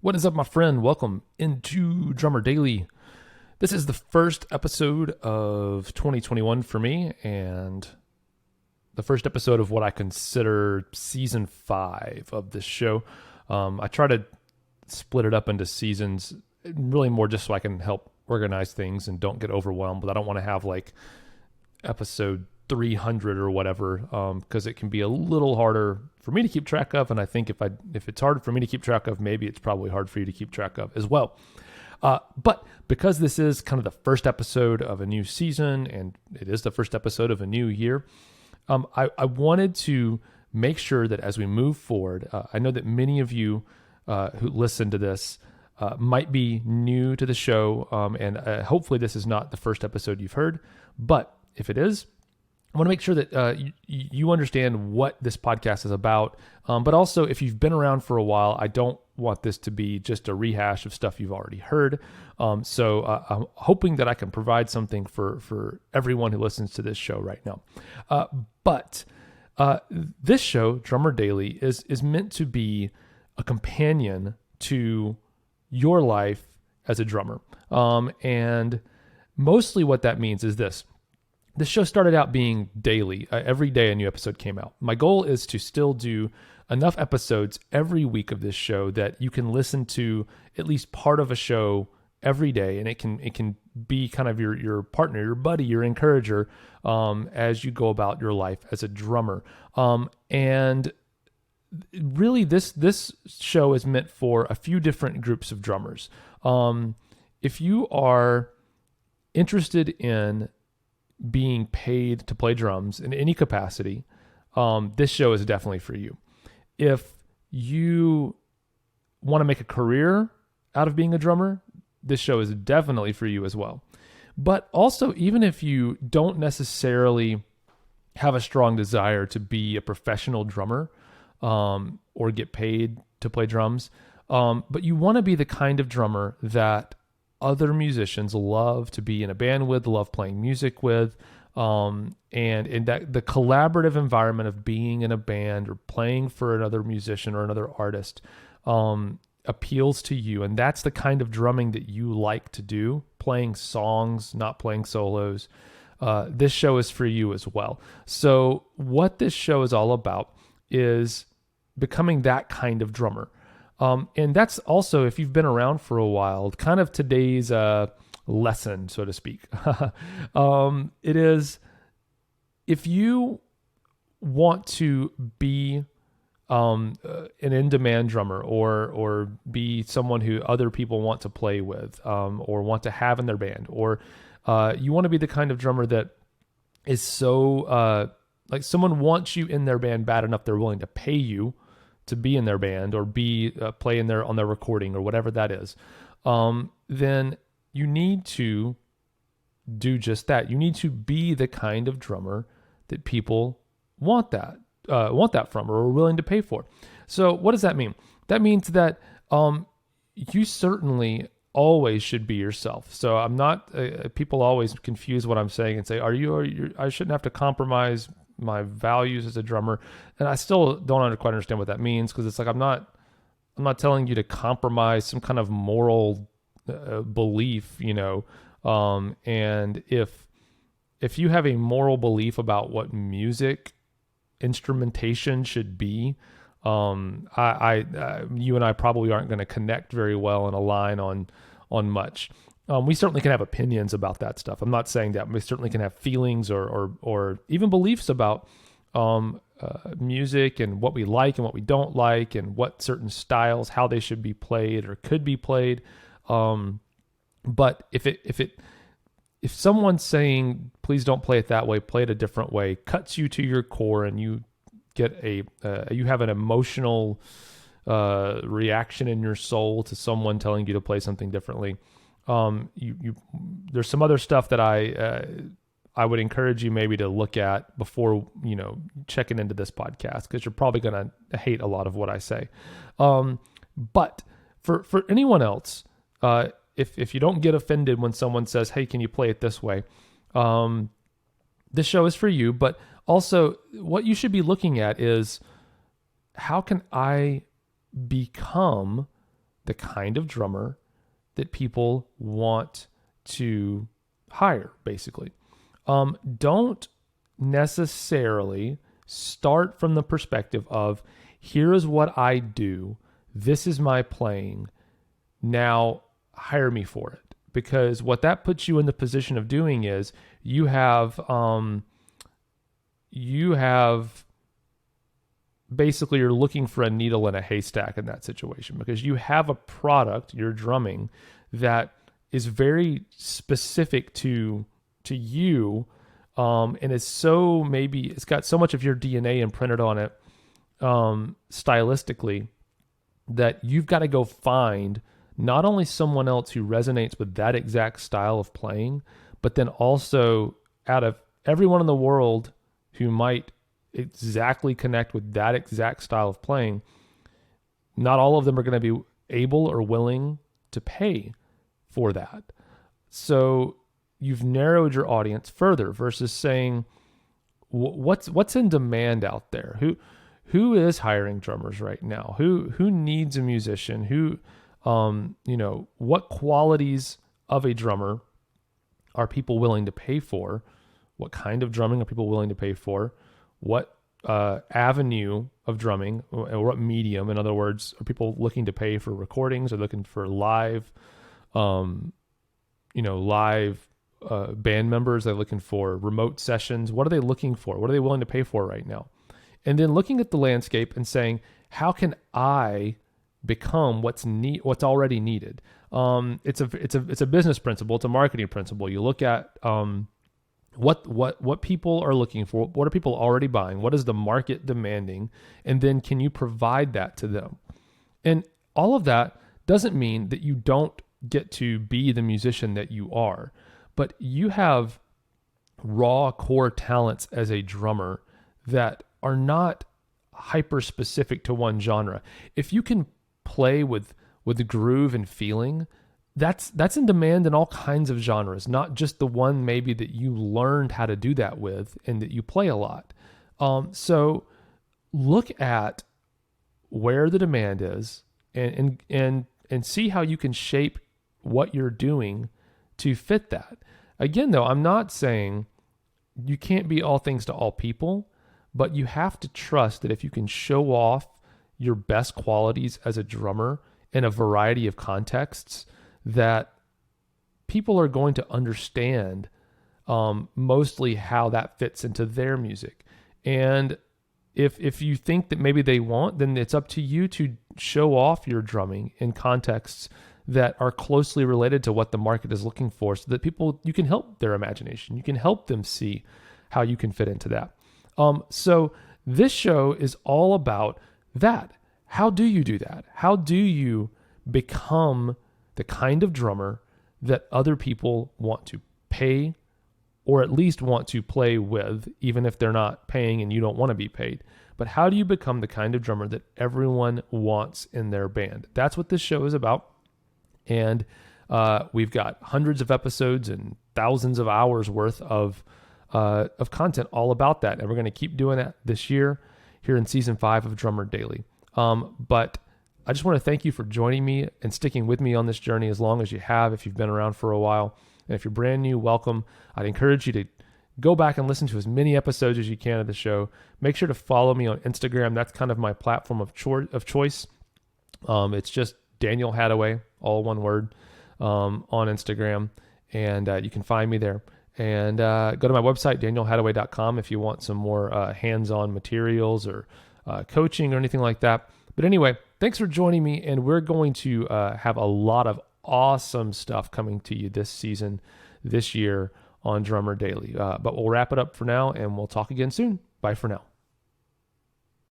What is up, my friend? Welcome into Drummer Daily. This is the first episode of 2021 for me, and the first episode of what I consider season 5 of this show. I try to split it up into seasons, really more just so I can help organize things and don't get overwhelmed, but I don't want to have like episode 300 or whatever, because it can be a little harder for me to keep track of. And I think if it's hard for me to keep track of, maybe it's probably hard for you to keep track of as well. But because this is kind of the first episode of a new season, and it is the first episode of a new year, I wanted to make sure that as we move forward, I know that many of you who listen to this might be new to the show, and hopefully this is not the first episode you've heard. But if it is, I want to make sure that you understand what this podcast is about. But also, if you've been around for a while, I don't want this to be just a rehash of stuff you've already heard. So I'm hoping that I can provide something for everyone who listens to this show right now. But this show, Drummer Daily, is meant to be a companion to your life as a drummer. And mostly what that means is this. The show started out being daily. Every day a new episode came out. My goal is to still do enough episodes every week of this show that you can listen to at least part of a show every day, and it can be kind of your partner, your buddy, your encourager as you go about your life as a drummer. And really, this show is meant for a few different groups of drummers. If you are interested in being paid to play drums in any capacity, this show is definitely for you. If you want to make a career out of being a drummer, this show is definitely for you as well. But also, even if you don't necessarily have a strong desire to be a professional drummer or get paid to play drums, but you want to be the kind of drummer that other musicians love to be in a band with, love playing music with, and in that the collaborative environment of being in a band or playing for another musician or another artist appeals to you, and that's the kind of drumming that you like to do, playing songs, not playing solos. This show is for you as well. So what this show is all about is becoming that kind of drummer. And that's also, if you've been around for a while, kind of today's lesson, so to speak. It is, if you want to be an in-demand drummer or be someone who other people want to play with or want to have in their band, or you want to be the kind of drummer that is so, like someone wants you in their band bad enough they're willing to pay you to be in their band or be play in on their recording or whatever that is, then you need to do just that. You need to be the kind of drummer that people want that from or are willing to pay for. So what does that mean? That means that you certainly always should be yourself. So I'm not. People always confuse what I'm saying and say, I shouldn't have to compromise my values as a drummer. And I still don't quite understand what that means, because it's like I'm not telling you to compromise some kind of moral belief, and if you have a moral belief about what music instrumentation should be, you and I probably aren't going to connect very well and align on much. We certainly can have opinions about that stuff. I'm not saying that. We certainly can have feelings or even beliefs about music and what we like and what we don't like, and what certain styles, how they should be played or could be played. But if someone's saying, please don't play it that way, play it a different way, cuts you to your core, and you get you have an emotional reaction in your soul to someone telling you to play something differently, there's some other stuff that I would encourage you maybe to look at before, checking into this podcast, because you're probably going to hate a lot of what I say. But for anyone else, if you don't get offended when someone says, hey, can you play it this way? This show is for you, but also what you should be looking at is, how can I become the kind of drummer that people want to hire, basically. Don't necessarily start from the perspective of, here is what I do, this is my playing, now hire me for it. Because what that puts you in the position of doing is you have basically, you're looking for a needle in a haystack in that situation, because you have a product, you're drumming, that is very specific to you, and is so, maybe it's got so much of your DNA imprinted on it, stylistically, that you've got to go find not only someone else who resonates with that exact style of playing, but then also, out of everyone in the world who might exactly connect with that exact style of playing, not all of them are going to be able or willing to pay for that. So you've narrowed your audience further versus saying, what's in demand out there? Who is hiring drummers right now? Who needs a musician? What qualities of a drummer are people willing to pay for? What kind of drumming are people willing to pay for? What avenue of drumming, or what medium, in other words, are people looking to pay for recordings, or looking for live band members? They're looking for remote sessions. What are they looking for? What are they willing to pay for right now? And then looking at the landscape and saying, how can I become what's already needed? It's a business principle. It's a marketing principle. You look at what people are looking for. What are people already buying? What is the market demanding? And then can you provide that to them? And all of that doesn't mean that you don't get to be the musician that you are, but you have raw core talents as a drummer that are not hyper specific to one genre. If you can play with the groove and feeling, that's in demand in all kinds of genres, not just the one maybe that you learned how to do that with and that you play a lot. So look at where the demand is and see how you can shape what you're doing to fit that. Again, though, I'm not saying you can't be all things to all people, but you have to trust that if you can show off your best qualities as a drummer in a variety of contexts, that people are going to understand mostly how that fits into their music. And if you think that maybe they won't, then it's up to you to show off your drumming in contexts that are closely related to what the market is looking for, so that you can help their imagination. You can help them see how you can fit into that. So this show is all about that. How do you do that? How do you become the kind of drummer that other people want to pay, or at least want to play with, even if they're not paying and you don't want to be paid? But how do you become the kind of drummer that everyone wants in their band? That's what this show is about. And we've got hundreds of episodes and thousands of hours worth of content all about that. And we're going to keep doing that this year here in season 5 of Drummer Daily. But I just want to thank you for joining me and sticking with me on this journey as long as you have, if you've been around for a while. And if you're brand new, welcome. I'd encourage you to go back and listen to as many episodes as you can of the show. Make sure to follow me on Instagram. That's kind of my platform of choice. It's just Daniel Hadaway, all one word, on Instagram. And you can find me there. And go to my website, danielhadaway.com, if you want some more hands-on materials or coaching or anything like that. But anyway, thanks for joining me, and we're going to have a lot of awesome stuff coming to you this season, this year on Drummer Daily. But we'll wrap it up for now, and we'll talk again soon. Bye for now.